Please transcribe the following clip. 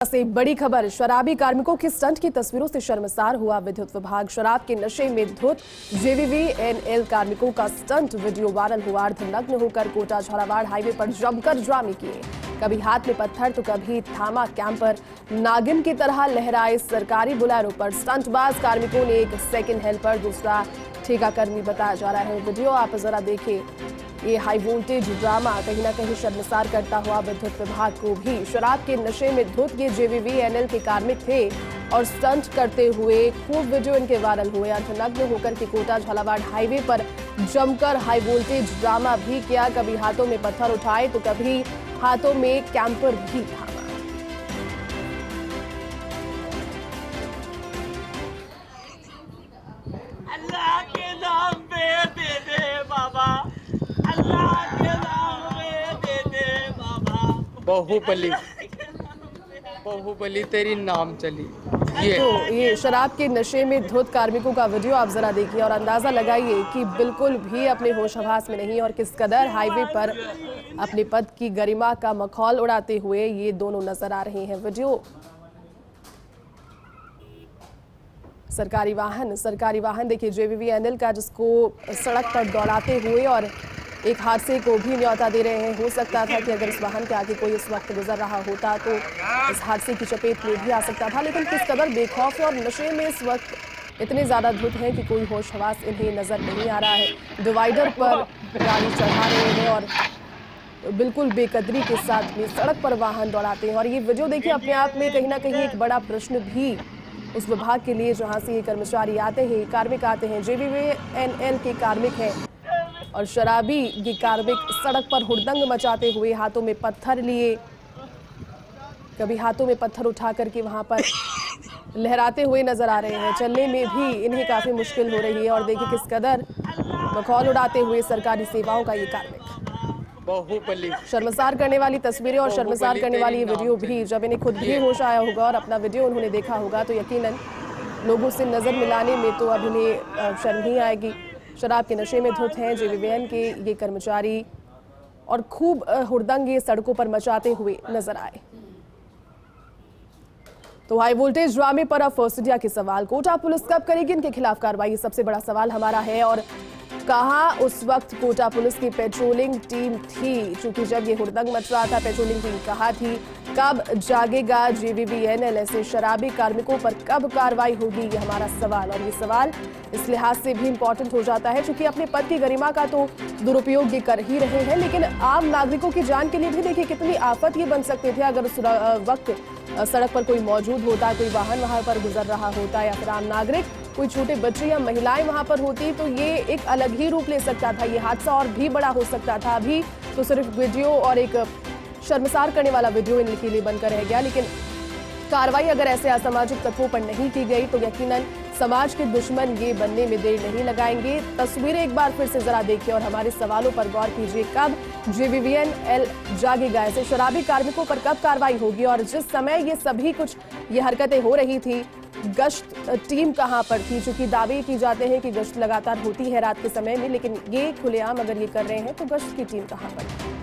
से बड़ी खबर, शराबी कार्मिकों की स्टंट की तस्वीरों से शर्मसार हुआ विद्युत विभाग। शराब के नशे में धुत जेवीवीएनएल कार्मिकों का स्टंट वीडियो वायरल हुआ। अर्धनग्न होकर कोटा झालावाड़ हाईवे पर जमकर ड्रामे किए, कभी हाथ में पत्थर तो कभी थामा कैंपर, नागिन की तरह लहराए सरकारी बुलेरो पर। स्टंटबाज कार्मिकों ने एक सेकंड हेल्पर, दूसरा ठेका कर्मी बताया जा रहा है। वीडियो आप जरा देखिए। ये हाई वोल्टेज ड्रामा कहीं ना कहीं शर्मसार करता हुआ विद्युत विभाग को भी। शराब के नशे में धुत ये जेवीवीएनएल के कार्मिक थे और स्टंट करते हुए खूब वीडियो इनके वायरल हुए। अर्धनग्न होकर के कोटा झालावाड़ हाईवे पर जमकर हाई वोल्टेज ड्रामा भी किया, कभी हाथों में पत्थर उठाए तो कभी हाथों में कैंपर भी थामा। अल्लाह के नाम पे दे दे बाबा, अल्लाह के नाम पे दे दे बाबा। बाहुबली तेरी नाम चली। ये शराब के नशे में धुत कार्मिकों का वीडियो आप जरा देखिए और अंदाजा लगाइए कि बिल्कुल भी अपने होश हवास में नहीं और किस कदर हाईवे पर अपने पद की गरिमा का मखौल उड़ाते हुए ये दोनों नजर आ रहे हैं। वीडियो सरकारी वाहन देखिए जेवीवीएनएल का, जिसको सड़क पर दौड़ाते हुए और एक हादसे को भी न्योता दे रहे हैं। हो सकता था कि अगर इस वाहन के आगे कोई इस वक्त गुजर रहा होता तो इस हादसे की चपेट में भी आ सकता था, लेकिन किस कदर बेखौफ और नशे में इस वक्त इतने ज्यादा धुत हैं कि कोई होश हवास इन्हें नजर नहीं आ रहा है। डिवाइडर पर गाड़ी चढ़ा रहे हैं और बिल्कुल बेकदरी के साथ में सड़क पर वाहन दौड़ाते हैं। और ये वीडियो देखिए अपने आप में कहीं ना कहीं एक बड़ा प्रश्न भी उस विभाग के लिए जहां से ये कर्मचारी आते हैं, कार्मिक आते हैं, जेवीवीएनएल के कार्मिक हैं और शराबी ये कार्मिक सड़क पर हुड़दंग मचाते हुए हाथों में पत्थर लिए, कभी हाथों में पत्थर उठा करके वहां पर लहराते हुए नजर आ रहे हैं। चलने में भी इन्हें काफी मुश्किल हो रही है और देखिए किस कदर मखौल उड़ाते हुए सरकारी सेवाओं का ये कार्मिक। शर्मसार करने वाली तस्वीरें और शर्मसार करने वाली ये वीडियो भी, जब इन्हें खुद भी होश आया होगा और अपना वीडियो उन्होंने देखा होगा तो यकीनन लोगों से नजर मिलाने में तो अब इन्हें शर्म ही आएगी। शराब के नशे में धुत हैं जेवीवीएन के ये कर्मचारी और खूब हुड़दंग ये सड़कों पर मचाते हुए नजर आए। तो हाई वोल्टेज ड्रामे पर अब फर्स्ट इंडिया के सवाल, कोटा पुलिस कब करेगी इनके खिलाफ कार्रवाई, सबसे बड़ा सवाल हमारा है। और कहाँ उस वक्त कोटा पुलिस की पेट्रोलिंग टीम थी, क्योंकि जब ये हुड़दंग मच रहा था पेट्रोलिंग टीम कहाँ थी, कब जागेगा जेवीवीएनएल, ऐसे शराबी कार्मिकों पर कब कार्रवाई होगी, ये हमारा सवाल। और ये सवाल इस लिहाज से भी इम्पोर्टेंट हो जाता है क्योंकि अपने पद की गरिमा का तो दुरुपयोग ये कर ही रहे हैं, लेकिन आम नागरिकों की जान के लिए भी देखिए कितनी आफत ये बन सकते थे अगर उस वक्त सड़क पर कोई मौजूद होता, कोई वाहन वहां पर गुजर रहा होता या फिर आम नागरिक, कोई छोटे बच्चे या महिलाएं वहां पर होती तो ये एक अलग ही रूप ले सकता था, ये हादसा और भी बड़ा हो सकता था। अभी तो सिर्फ वीडियो और एक शर्मसार करने वाला वीडियो इनके लिए बनकर रह गया, लेकिन कार्रवाई अगर ऐसे असामाजिक तत्वों पर नहीं की गई तो यकीनन समाज के दुश्मन ये बनने में देर नहीं लगाएंगे। तस्वीरें एक बार फिर से जरा देखिए और हमारे सवालों पर गौर कीजिए। कब जेवीवीएनएल जागेगा, ऐसे शराबी कार्मिकों पर कब कार्रवाई होगी, और जिस समय ये सभी कुछ ये हरकतें हो रही थी गश्त टीम कहां पर थी, क्योंकि दावे की जाते हैं कि गश्त लगातार होती है रात के समय में, लेकिन ये खुलेआम अगर ये कर रहे हैं तो गश्त की टीम कहां पर?